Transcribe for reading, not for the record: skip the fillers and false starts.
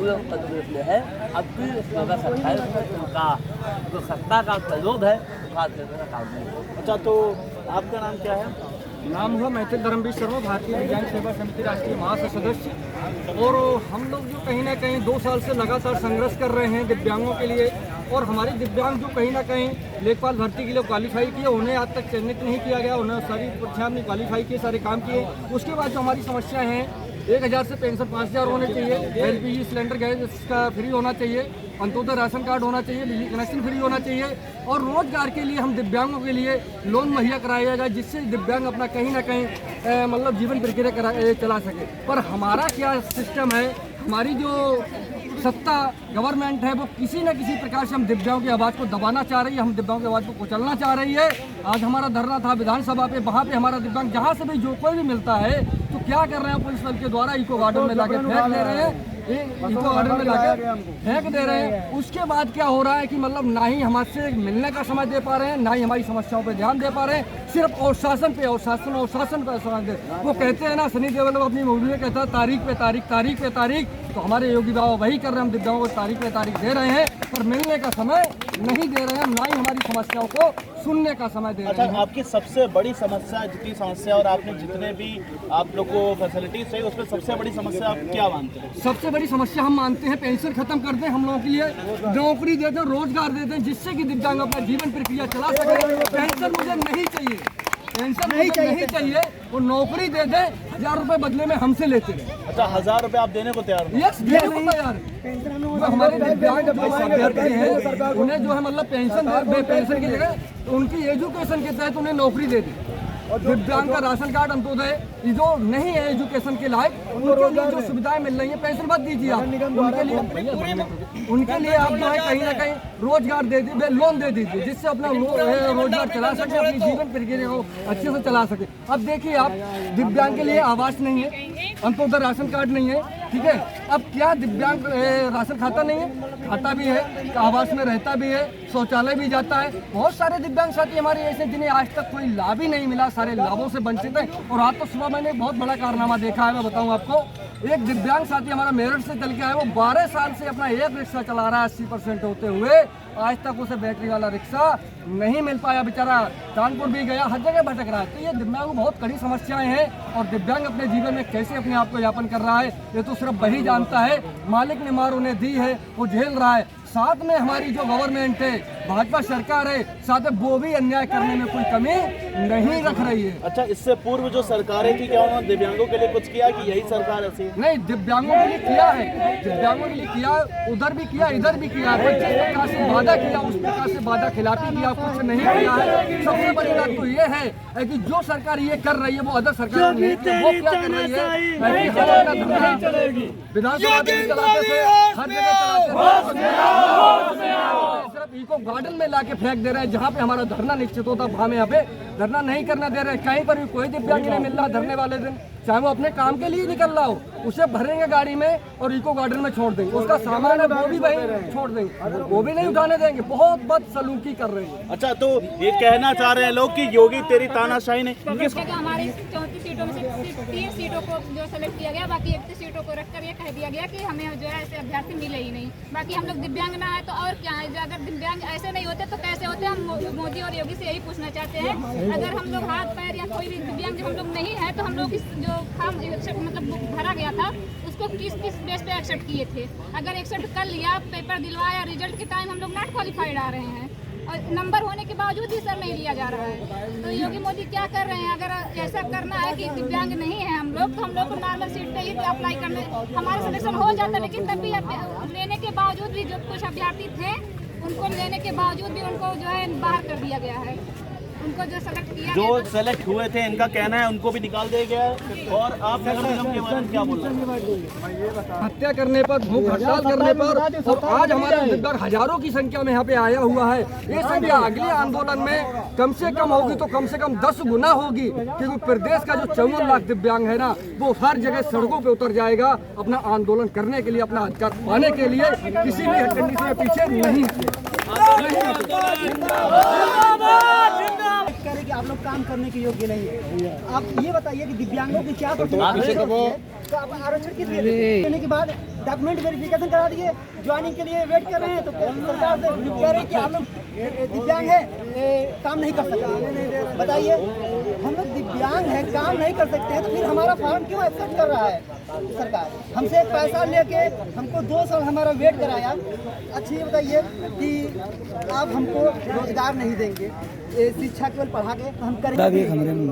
पूरे उत्तर प्रदेश में है। अब भी इस 2028 में उनका जो सत्ता का प्रयोग है उसका देने का काम नहीं। अच्छा, तो आपका नाम क्या है? नाम हुआ मैथिल धर्मवीर शर्मा, भारतीय दिव्यांग सेवा समिति राष्ट्रीय महासचिव सदस्य। और हम लोग जो कहीं ना कहीं 2 साल से लगातार संघर्ष कर रहे हैं दिव्यांगों के लिए, और हमारे दिव्यांग जो कहीं ना कहीं लेखपाल भर्ती के लिए क्वालिफाई किए, उन्हें आज तक चयनित नहीं किया गया। उन्हें सारी परीक्षा में क्वालिफाई किए, सारे काम किए। उसके बाद जो हमारी समस्याएं हैं, 1000 से पेंशन 5000 होने चाहिए, LPG सिलेंडर गैस का फ्री होना चाहिए, अंत्योदय राशन कार्ड होना चाहिए, बिजली कनेक्शन फ्री होना चाहिए, और रोजगार के लिए हम दिव्यांगों के लिए लोन मुहैया कराया जाएगा, जिससे दिव्यांग अपना कहीं ना कहीं मतलब जीवन प्रक्रिया चला सके। पर हमारा क्या सिस्टम है, हमारी जो सत्ता गवर्नमेंट है वो किसी न किसी प्रकार से हम दिव्यांगों की आवाज़ को दबाना चाह रही है, हम दिव्यांगों की आवाज़ को कुचलना चाह रही है। आज हमारा धरना था विधानसभा पे, वहाँ पे हमारा दिव्यांग जहाँ से भी जो कोई भी मिलता है तो क्या कर रहे हैं, पुलिस बल के द्वारा इको गार्डन में लाके फेंक दे रहे हैं, इको गार्डन में लाके फेंक दे रहे हैं। उसके बाद क्या हो रहा है कि मतलब ना ही हमसे मिलने का समय दे पा रहे हैं, ना ही हमारी समस्याओं पे ध्यान दे पा रहे हैं, सिर्फ शासन पे समय दे। वो कहते हैं ना, सनी देओल अपनी मूवी में कहता है तारीख पे तारीख, तो हमारे योगी बाबा वही कर रहे हैं। हम दिव्यांगों को तारीख पे तारीख दे रहे हैं, पर मिलने का समय नहीं दे रहे हैं, ना ही हमारी समस्याओं को सुनने का समय दे रहे हैं। आपकी सबसे बड़ी समस्या, जितनी समस्या और आपने जितने भी आप लोग को फैसिलिटीज चाहिए, उसमें सबसे बड़ी समस्या आप क्या मानते हैं? सबसे बड़ी समस्या हम मानते हैं पेंशन खत्म कर दें, हम लोगों के लिए नौकरी दे दें, रोजगार दे दें, जिससे कि दिव्यांग अपना जीवन प्रक्रिया चला सके। पेंशन मुझे नहीं चाहिए, पेंशन नहीं चाहिए, वो नौकरी दे दे, 1000 रुपए बदले में हमसे लेते हैं। अच्छा, 1000 रुपए आप देने को तैयार? यस, देने को तैयार है। जो हमारे दिव्यांग अभ्यर्थी हैं, उन्हें जो है मतलब पेंशन की जगह उनकी एजुकेशन के तहत उन्हें नौकरी दे दी। और दिव्यांग का राशन कार्ड, अंत्योदय, जो नहीं है एजुकेशन के लायक, उनके लिए जो सुविधाएं मिल रही है, पेंशन मत दीजिए आप उनके लिए आप जो है कहीं ना कहीं रोजगार दे दीजिए, लोन दे दीजिए, जिससे अपना रोजगार चला सके, अपनी जीवन प्रक्रिया को अच्छे से चला सके। अब देखिए आप, दिव्यांग के लिए आवास नहीं है, अंत्योदय राशन कार्ड नहीं है, ठीक है। अब क्या दिव्यांग राशन खाता नहीं है? खाता भी है, आवास में रहता भी है, शौचालय भी जाता है। बहुत सारे दिव्यांग साथी हमारे ऐसे जिन्हें आज तक कोई लाभ ही नहीं मिला, सारे लाभों से वंचित है। और आज तो सुबह मैंने बहुत बड़ा कारनामा देखा है, मैं बताऊं आपको। एक दिव्यांग साथी हमारा मेरठ से चल के आया, वो 12 साल से अपना एक रिक्शा चला रहा है, 80% होते हुए आज तक उसे बैटरी वाला रिक्शा नहीं मिल पाया। बेचारा कानपुर भी गया, हर जगह भटक रहा है। तो ये दिव्यांग को बहुत कड़ी समस्याएं हैं, और दिव्यांग अपने जीवन में कैसे अपने आप को यापन कर रहा है, ये तो सिर्फ वही जानता है। मालिक ने मार उन्हें दी है, वो झेल रहा है। साथ में हमारी जो गवर्नमेंट है, भाजपा सरकार है, साथ में वो भी अन्याय करने में कोई कमी नहीं रख रही है। अच्छा, इससे पूर्व जो सरकारें थी, क्या उन्होंने दिव्यांगों के लिए कुछ किया कि यही सरकार ऐसी? नहीं, दिव्यांगों के लिए किया है, दिव्यांगों के लिए किया, उधर भी किया, इधर भी किया। जिस प्रकार से वादा किया उस प्रकार से वादा खिलाफी किया, कुछ नहीं किया है। सबसे बड़ी बात तो ये है कि जो सरकार ये कर रही है वो अदर सरकार नहीं, वो क्या कर रही है, विधानसभा में चलाते थे, हर जगह चलाते थे, सिर्फ इको गार्डन में लाके फेंक दे रहे हैं। जहाँ पे हमारा धरना निश्चित होता वहाँ में यहाँ पे धरना नहीं करना दे रहे हैं। कहीं पर भी कोई दिव्यांग नहीं मिल रहा धरने वाले दिन, चाहे वो अपने काम के लिए निकल रहा हो, उसे भरेंगे गाड़ी में और इको गार्डन में छोड़ देंगे। उसका सामान है वो भी वहीं छोड़ देंगे, वो भी नहीं उठाने देंगे। बहुत बदसलूकी कर रहे हैं। अच्छा, तो ये कहना चाह रहे हैं लोग कि योगी तेरी तानाशाही ने हमारी 34 सीटों में से 30 सीटों को जो सेलेक्ट किया गया, बाकी 31 सीटों को रखकर ये कह दिया गया कि हमें जो है ऐसे अभ्यर्थी मिले ही नहीं। बाकी हम लोग दिव्यांग ना है तो और क्या है, अगर दिव्यांग ऐसे नहीं होते तो कैसे होते? हम मोदी और योगी से यही पूछना चाहते हैं। अगर हम लोग हाथ पैर या कोई भी दिव्यांग हम लोग नहीं है तो हम लोग जो फॉर्म मतलब भरा गया था उसको किस बेस पे एक्सेप्ट किए थे? अगर एक्सेप्ट कर लिया, पेपर दिलवाया, रिजल्ट के टाइम हम लोग नॉट क्वालिफाइड आ रहे हैं, और नंबर होने के बावजूद भी सर नहीं लिया जा रहा है। तो योगी मोदी क्या कर रहे हैं? अगर ऐसा करना है कि दिव्यांग नहीं है हम लोग, तो हम लोग को नॉर्मल सीट पे ही अप्लाई करने, हमारा सिलेक्शन हो जाता, लेकिन तब भी लेने के बावजूद भी जो कुछ अभ्यर्थी थे उनको लेने के बावजूद भी उनको जो है बाहर कर दिया गया है। उनको जो सेलेक्ट किया, जो सेलेक्ट हुए थे, इनका कहना है उनको भी निकाल दिया गया है। और आप नगर निगम के बारे में क्या बोल रहे हैं? हत्या करने पर, भूख हड़ताल करने पर, और आज हमारा दिव्यांग हजारों की संख्या में यहाँ पे आया हुआ है। ये संख्या अगले आंदोलन में कम से कम होगी तो कम से कम 10 गुना होगी, क्योंकि प्रदेश का जो 54 लाख दिव्यांग है ना, वो हर जगह सड़कों पे उतर जाएगा अपना आंदोलन करने के लिए, अपना अधिकार पाने के लिए। किसी भी कंडीशन में पीछे नहीं आप लोग काम करने के योग्य नहीं है। आप ये बताइए कि दिव्यांगों की क्या तो आप आरक्षण किस लिए देने के बाद डॉक्यूमेंट वेरिफिकेशन करा दिए, ज्वाइनिंग के लिए वेट कर रहे हैं, तो सरकार से कह रहे हैं कि हम लोग दिव्यांग है, काम नहीं कर सकते। बताइए, हम लोग दिव्यांग हैं, काम नहीं कर सकते हैं, तो फिर हमारा फॉर्म क्यों एक्सेप्ट कर रहा है सरकार? हमसे पैसा लेके हमको 2 साल हमारा वेट कराया। अच्छा ये बताइए कि आप हमको रोजगार नहीं देंगे, शिक्षा केवल पढ़ा के तो हम करेंगे।